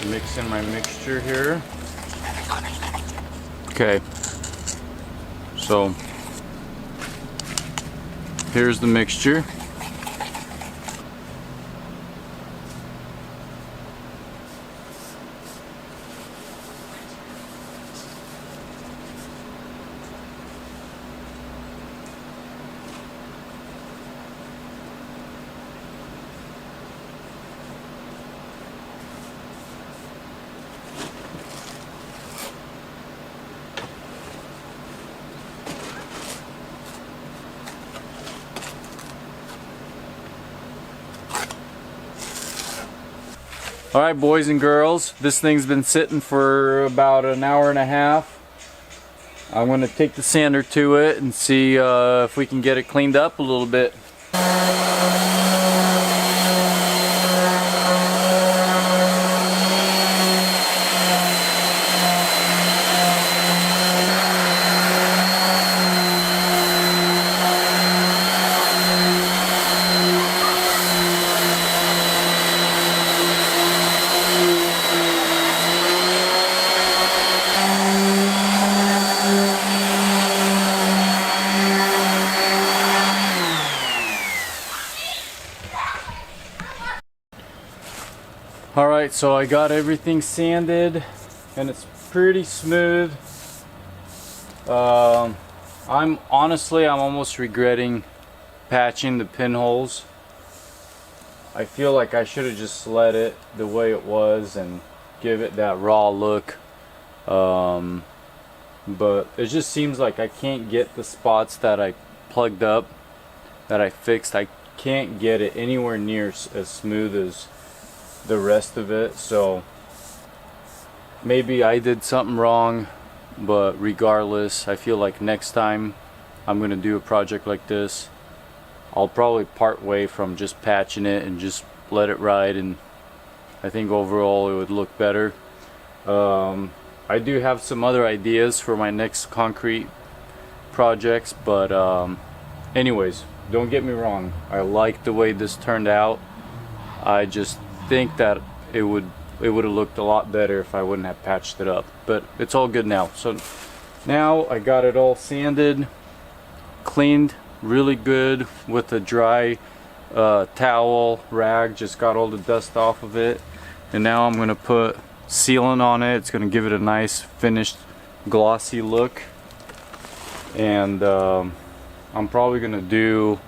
Mix in my mixture here. Okay, so here's the mixture. Alright, boys and girls, this thing's been sitting for about an hour and a half. I'm going to take the sander to it and see if we can get it cleaned up a little bit. Alright, so I got everything sanded and it's pretty smooth. I'm almost regretting patching the pinholes. I feel like I should have just let it the way it was and give it that raw look. But it just seems like I can't get the spots that I plugged up, that I fixed. I can't get it anywhere near as smooth as the rest of it, so maybe I did something wrong, but regardless, I feel like next time I'm gonna do a project like this, I'll probably part way from just patching it and just let it ride, and I think overall it would look better. I do have some other ideas for my next concrete projects, but anyways, don't get me wrong, I like the way this turned out. I just think that it would have looked a lot better if I wouldn't have patched it up, but it's all good now. So now I got it all sanded, cleaned really good with a dry towel rag, just got all the dust off of it, and now I'm gonna put sealant on it. It's gonna give it a nice finished glossy look, and I'm probably gonna do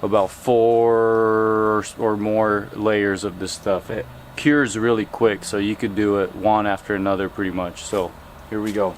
about 4 or more layers of this stuff. It cures really quick, so you could do it one after another pretty much. So here we go.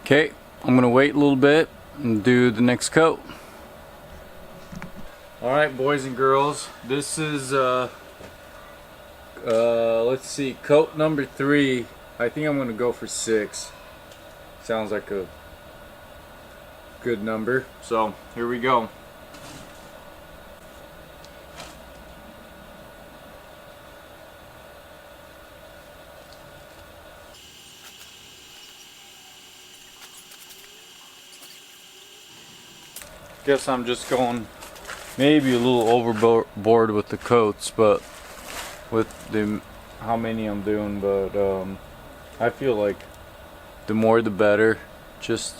Okay, I'm gonna wait a little bit and do the next coat. Alright, boys and girls, this is let's see, coat number 3. I think I'm gonna go for 6. Sounds like a good number, so here we go. Guess I'm just going maybe a little overboard with the coats, but with how many I'm doing, but I feel like the more the better. Just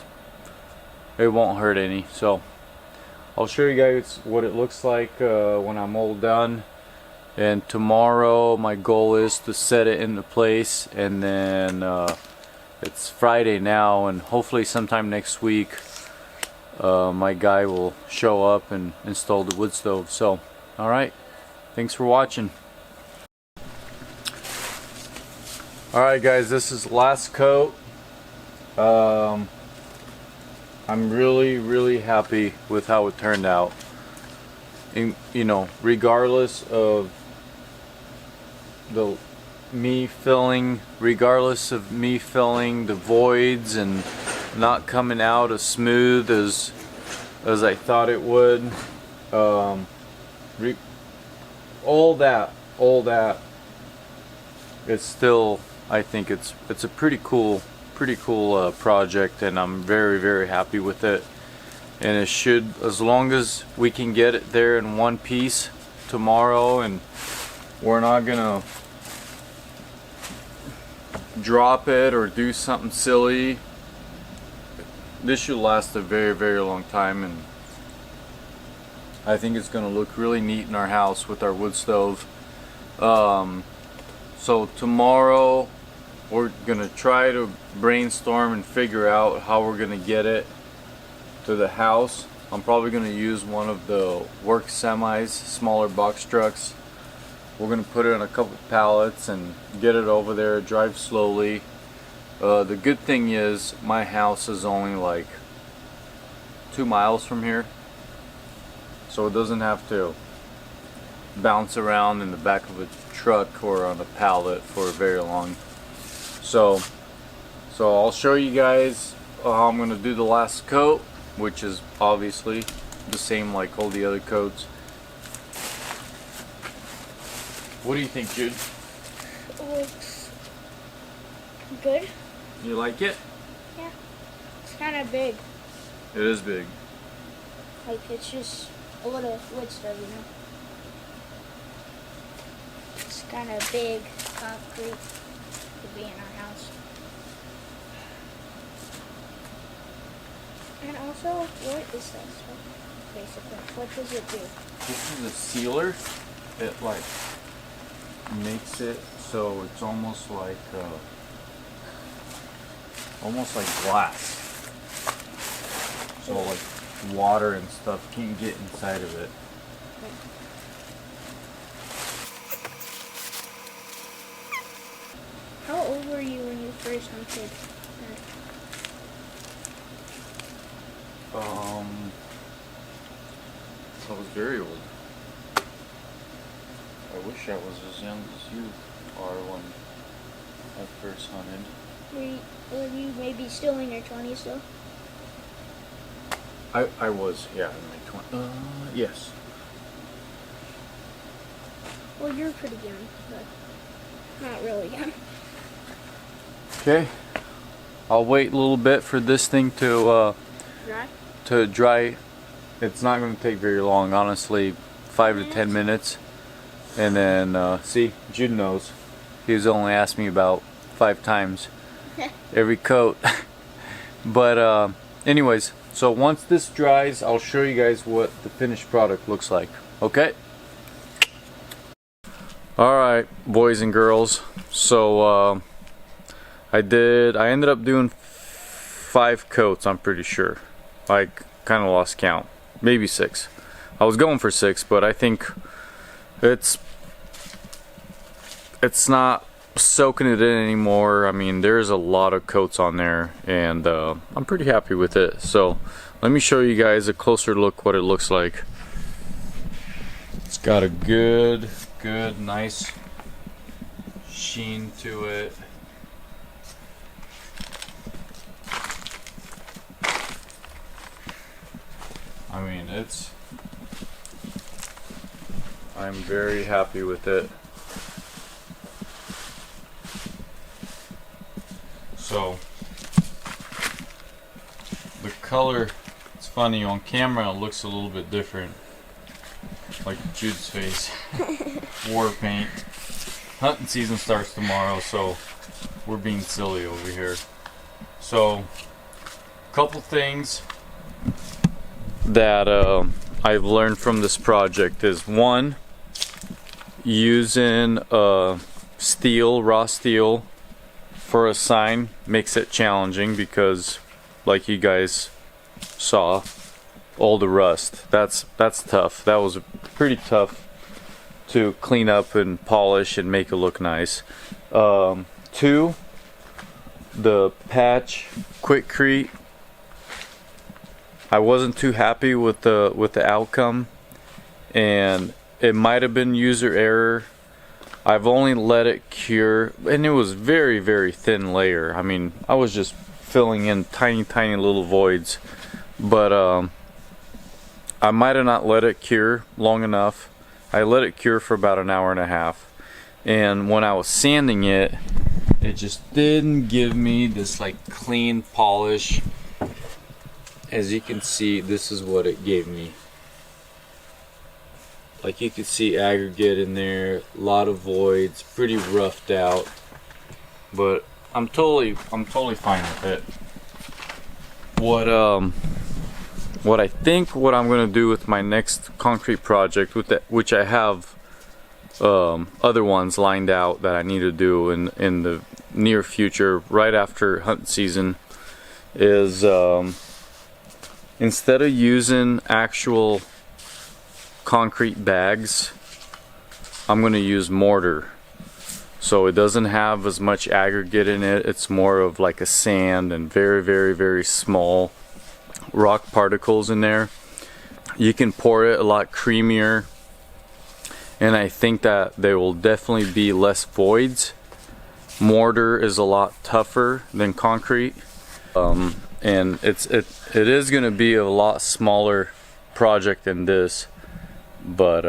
it won't hurt any. So I'll show you guys what it looks like when I'm all done, and tomorrow my goal is to set it into place, and then it's Friday now, and hopefully sometime next week my guy will show up and install the wood stove. So alright, thanks for watching. Alright guys, this is the last coat. I'm really happy with how it turned out. And, you know, regardless of me filling the voids and not coming out as smooth as I thought it would, all that, it's still, I think it's a pretty cool project, and I'm very happy with it. And it should, as long as we can get it there in one piece tomorrow, and we're not gonna drop it or do something silly, this should last a very long time. And I think it's gonna look really neat in our house with our wood stove. So tomorrow we're gonna try to brainstorm and figure out how we're gonna get it to the house. I'm probably gonna use one of the work semis, smaller box trucks. We're gonna put it on a couple pallets and get it over there, drive slowly. The good thing is my house is only like 2 miles from here, so it doesn't have to bounce around in the back of a truck or on a pallet for very long. So I'll show you guys how I'm gonna do the last coat, which is obviously the same like all the other coats. What do you think, Jude? It looks good. You like it? Yeah. It's kind of big. It is big. Like, it's just a little wood stove, you know? It's kind of big, concrete to be in our house. And also, what is that stuff, basically? What does it do? This is a sealer. It like makes it so it's almost like glass. So like water and stuff can't get inside of it. How old were you when you first hunted? I was very old. I wish I was as young as you are when I first hunted. Were you maybe still in your 20s though? I was, yeah, in my 20s. Yes. Well, you're pretty young, but not really young. Okay. I'll wait a little bit for this thing to dry. It's not going to take very long, honestly, 5 to 10 minutes. And then, see, Jude knows. He's only asked me about 5 times every coat. But anyways, so once this dries, I'll show you guys what the finished product looks like. Okay? Alright, boys and girls. So I ended up doing 5 coats, I'm pretty sure. I kind of lost count. Maybe 6. I was going for 6, but I think it's not soaking it in anymore. I mean, there's a lot of coats on there, and I'm pretty happy with it. So let me show you guys a closer look what it looks like. It's got a good nice sheen to it. I mean, I'm very happy with it. So the color, it's funny, on camera it looks a little bit different, like Jude's face. War paint. Hunting season starts tomorrow, so we're being silly over here. So couple things that I've learned from this project is, one, using steel, raw steel for a sign makes it challenging because, like you guys saw, all the rust. That's tough. That was pretty tough to clean up and polish and make it look nice. 2, the patch Quickcrete, I wasn't too happy with the outcome, and it might have been user error. I've only let it cure, and it was very, very thin layer. I mean, I was just filling in tiny little voids, but I might have not let it cure long enough. I let it cure for about an hour and a half, and when I was sanding it, it just didn't give me this like clean polish. As you can see, this is what it gave me. Like you can see aggregate in there, a lot of voids, pretty roughed out. But I'm totally fine with it. What I think what I'm gonna do with my next concrete project, which I have other ones lined out that I need to do in the near future, right after hunt season, is instead of using actual concrete bags, I'm going to use mortar. So it doesn't have as much aggregate in it. It's more of like a sand and very small rock particles in there. You can pour it a lot creamier, and I think that there will definitely be less voids. Mortar is a lot tougher than concrete, and it is going to be a lot smaller project than this, but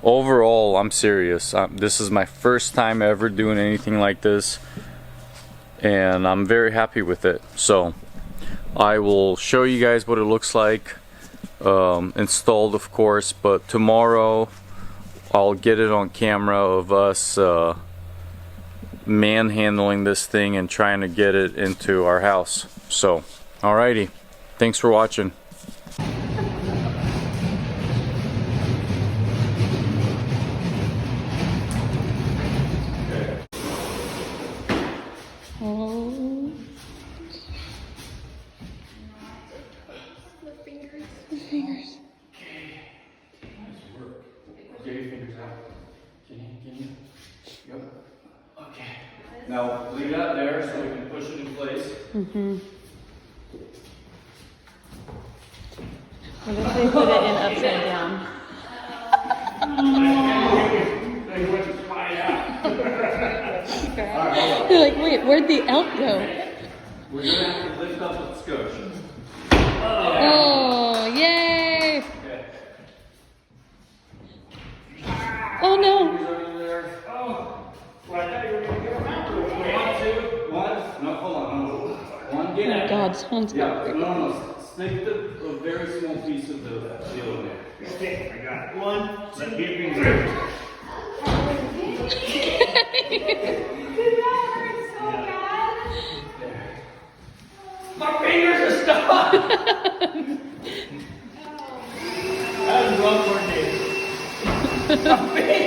overall I'm serious. This is my first time ever doing anything like this, and I'm very happy with it. So I will show you guys what it looks like installed, of course, but tomorrow I'll get it on camera of us manhandling this thing and trying to get it into our house. So alrighty, thanks for watching. Oh. The fingers. Nice work. Get your fingers out. Can you? Yep. Okay. Now leave that there so we can push it in place. Mm-hmm. What if they put it in upside down? They're like, wait, where'd the elk go? We're gonna have to lift up the scotch. Oh, yay! Okay. Oh no! No, hold on. One, get Oh it. God, sounds Yeah, good. no. Stick a very small piece of the deal in there. Okay, I got it. 1, let's get fingers. My fingers are stuck! That was wrong coordinated. My fingers!